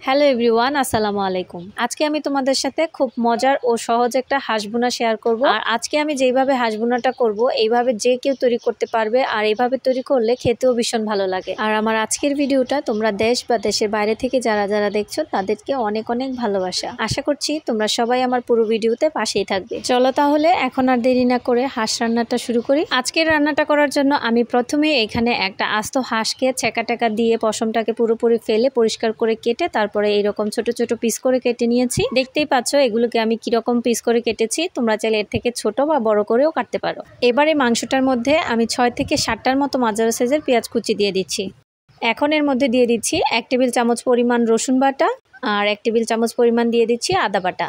Hello everyone, আসসালামু আলাইকুম। আজকে আমি তোমাদের সাথে খুব মজার ও সহজ একটা হাঁস ভুনা শেয়ার করব। আর আজকে আমি যেভাবে হাঁস ভুনাটা করব এইভাবে যে কেউ তৈরি করতে পারবে, আর এইভাবে তৈরি করলে খেতেও ভীষণ ভালো লাগে। আর আমার আজকের ভিডিওটা তোমরা দেশ বা দেশের বাইরে থেকে যারা যারা দেখছো তাদেরকে অনেক অনেক ভালোবাসা। আশা করছি তোমরা সবাই আমার পুরো ভিডিওতে পাশেই থাকবে। চলো তাহলে এখন আর দেরি না করে হাঁস রান্নাটা শুরু করি। আজকের রান্নাটা করার জন্য আমি প্রথমে এখানে একটা আস্ত হাঁসকে ছেঁকা টেকা দিয়ে পশমটাকে পুরোপুরি ফেলে পরিষ্কার করে কেটে তারপরে এইরকম ছোট ছোট পিস করে কেটে নিয়েছি। দেখতেই পাচ্ছ এগুলোকে আমি কিরকম পিস করে কেটেছি। তোমরা চাইলে এর থেকে ছোট বা বড় করেও কাটতে পারো। এবারে মাংসটার মধ্যে আমি 6 থেকে 7টার মতো মাঝারি সাইজের পেঁয়াজ কুচি দিয়ে দিচ্ছি। এখন এর মধ্যে দিয়ে দিচ্ছি 1 টেবিল চামচ পরিমাণ রসুন বাটা আর 1 টেবিল চামচ পরিমাণ দিয়ে দিচ্ছি আদা বাটা।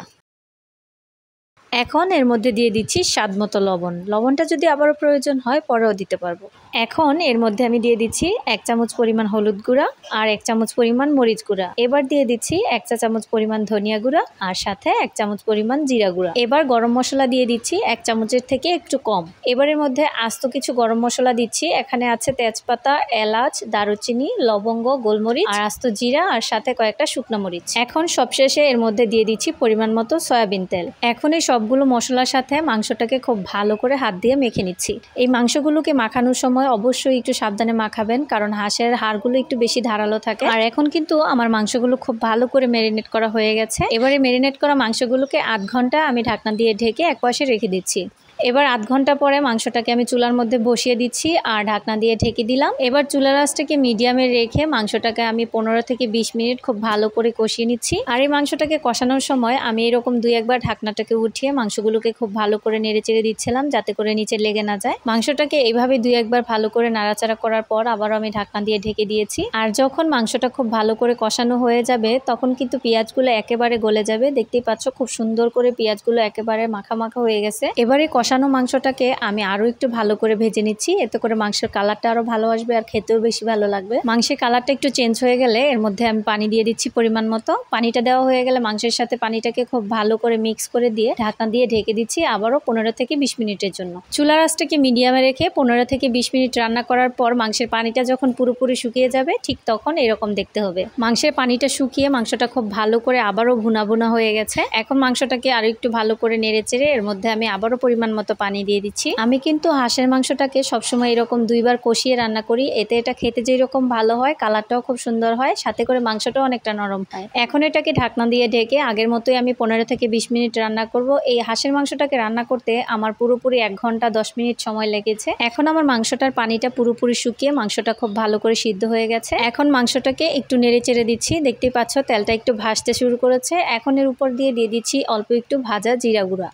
এখন এর মধ্যে দিয়ে দিচ্ছি স্বাদ মতো লবণ। লবণটা যদি আবারও প্রয়োজন হয় পরেও দিতে পারবো। এখন এর মধ্যে আমি দিয়ে দিচ্ছি 1 চামচ পরিমাণ হলুদ গুঁড়া আর 1 চামচ পরিমাণ মরিচ গুঁড়া। এবার দিয়ে দিচ্ছি 1 চা চামচ পরিমাণ ধনিয়া গুঁড়া আর সাথে 1 চামচ পরিমাণ জিরা গুঁড়া। এবার গরম মশলা দিয়ে দিচ্ছি 1 চামচের থেকে একটু কম। এবারের মধ্যে আস্ত কিছু গরম মশলা দিচ্ছি। এখানে আছে তেজপাতা, এলাচ, দারুচিনি, লবঙ্গ, গোলমরিচ আর আস্ত জিরা আর সাথে কয়েকটা শুকনো মরিচ। এখন সবশেষে এর মধ্যে দিয়ে দিচ্ছি পরিমাণ মতো সয়াবিন তেল। এখন এই সবগুলো মশলার সাথে মাংসটাকে খুব ভালো করে হাত দিয়ে মেখে নিচ্ছি। এই মাংসগুলোকে মাখানোর সময় অবশ্যই একটু সাবধানে মাখাবেন, কারণ হাঁসের হাড়গুলো একটু বেশি ধারালো থাকে। আর এখন কিন্তু আমার মাংসগুলো খুব ভালো করে ম্যারিনেট করা হয়ে গেছে। এবারে ম্যারিনেট করা মাংসগুলোকে 8 ঘন্টা আমি ঢাকনা দিয়ে ঢেকে একপাশে রেখে দিচ্ছি। এবার 8 ঘন্টা পরে মাংসটাকে আমি চুলার মধ্যে বসিয়ে দিচ্ছি আর ঢাকনা দিয়ে ঢেকে দিলাম। এবার চুলার আঁচটাকে মিডিয়ামে রেখে মাংসটাকে আমি 15 থেকে 20 মিনিট খুব ভালো করে কষিয়ে নিচ্ছি। আর এই মাংসটাকে কষানোর সময় আমি এরকম 2-1 বার ঢাকনাটাকে উঠিয়ে মাংসগুলোকে খুব ভালো করে নেড়ে চেড়ে দিচ্ছিলাম, যাতে করে নিচে লেগে না যায়। মাংসটাকে এইভাবে 2-1 বার ভালো করে নাড়াচাড়া করার পর আবারও আমি ঢাকনা দিয়ে ঢেকে দিয়েছি। আর যখন মাংসটা খুব ভালো করে কষানো হয়ে যাবে তখন কিন্তু পেঁয়াজগুলো একেবারে গলে যাবে। দেখতেই পাচ্ছ খুব সুন্দর করে পেঁয়াজগুলো একেবারে মাখা মাখা হয়ে গেছে। এবারে কষানো মাংসটাকে আমি আরো একটু ভালো করে ভেজে নিচ্ছি, এতে করে মাংসের কালারটা আরো ভালো আসবে আর খেতেও বেশি ভালো লাগবে। মাংসের কালারটা একটু চেঞ্জ হয়ে গেলে এর মধ্যে আমি পানি দিয়ে দিচ্ছি পরিমাণ মতো। পানিটা দেওয়া হয়ে গেলে মাংসের সাথে পানিটাকে খুব ভালো করে মিক্স করে দিয়ে ঢাকনা দিয়ে ঢেকে দিচ্ছি আবারও 15 থেকে 20 মিনিটের জন্য। চুলার আঁচটাকে মিডিয়ামে রেখে 15 থেকে 20 মিনিট রান্না করার পর মাংসের পানিটা যখন পুরোপুরি শুকিয়ে যাবে ঠিক তখন এরকম দেখতে হবে। মাংসের পানিটা শুকিয়ে মাংসটা খুব ভালো করে আবারও ভুনা ভুনা হয়ে গেছে। এখন মাংসটাকে আরো একটু ভালো করে নেড়ে চেড়ে এর মধ্যে আমি আবারও পরিমাণ মতো পানি দিয়ে দিচ্ছি। আমি কিন্তু হাঁসের মাংসটাকে সবসময় এরকম 2 বার কষিয়ে রান্না করি, এতে এটা খেতে যেরকম ভালো হয় কালারটাও খুব সুন্দর হয়, সাথে করে মাংসটাও অনেকটা নরম হয়। এখন এটাকে ঢাকনা দিয়ে ঢেকে আগের মতোই আমি 15 থেকে 20 মিনিট রান্না করব। এই হাঁসের মাংসটাকে রান্না করতে আমার পুরোপুরি 1 ঘন্টা 10 মিনিট সময় লেগেছে। এখন আমার মাংসটার পানিটা পুরোপুরি শুকিয়ে মাংসটা খুব ভালো করে সিদ্ধ হয়ে গেছে। এখন মাংসটাকে একটু নেড়ে চেড়ে দিচ্ছি। দেখতেই পাচ্ছ তেলটা একটু ভাসতে শুরু করেছে। এখন এর উপর দিয়ে দিচ্ছি অল্প একটু ভাজা জিরা গুঁড়া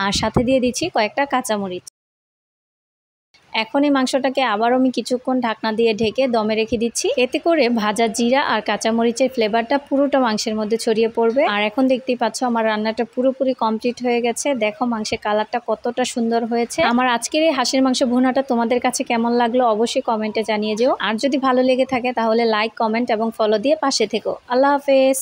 আর সাথে দিয়ে দিচ্ছি কয়েকটা কাঁচামরিচ। এখন এই মাংসটাকে আবার আমি কিছুক্ষণ ঢাকনা দিয়ে ঢেকে দমে রেখে দিচ্ছি, এতে করে ভাজা জিরা আর কাঁচামরিচের ফ্লেভারটা পুরোটা মাংসের মধ্যে ছড়িয়ে পড়বে। আর এখন দেখতেই পাচ্ছ আমার রান্নাটা পুরোপুরি কমপ্লিট হয়ে গেছে। দেখো মাংসের কালারটা কতটা সুন্দর হয়েছে। আমার আজকের এই হাঁসের মাংস ভুনাটা তোমাদের কাছে কেমন লাগলো অবশ্যই কমেন্টে জানিয়ে যেও। আর যদি ভালো লেগে থাকে তাহলে লাইক, কমেন্ট এবং ফলো দিয়ে পাশে থেকো। আল্লাহ হাফেজ।